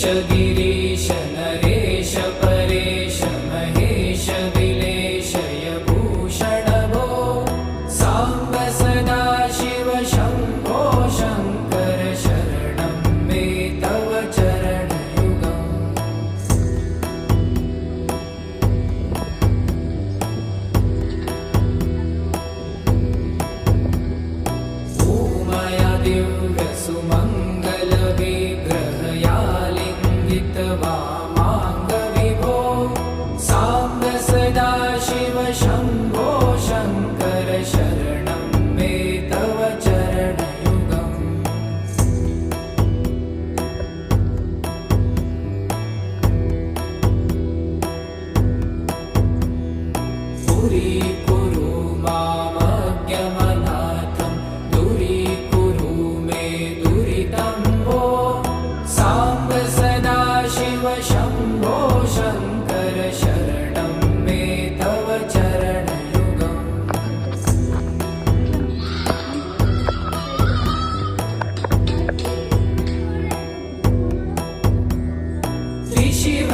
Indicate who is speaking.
Speaker 1: गिरीश नरेश परेश महेश दिलेशय भूषण भो साम्ब सदा शिव शम्भो शङ्कर शरणं मे तव चरणयुगम् उमया दिव्य सुमङ्गल विग्रहया वामाङ्ग विभो साम्ब सदा शिव शम्भो शङ्कर शरणं मे तव चरणयुगम् दूरीकुरु मामज्ञमनाथं दूरीकुरु मे दुरितं भो साम्ब सदा शिव शम्भो शङ्कर शरणं मे तव चरणयुगम् त्रिशिव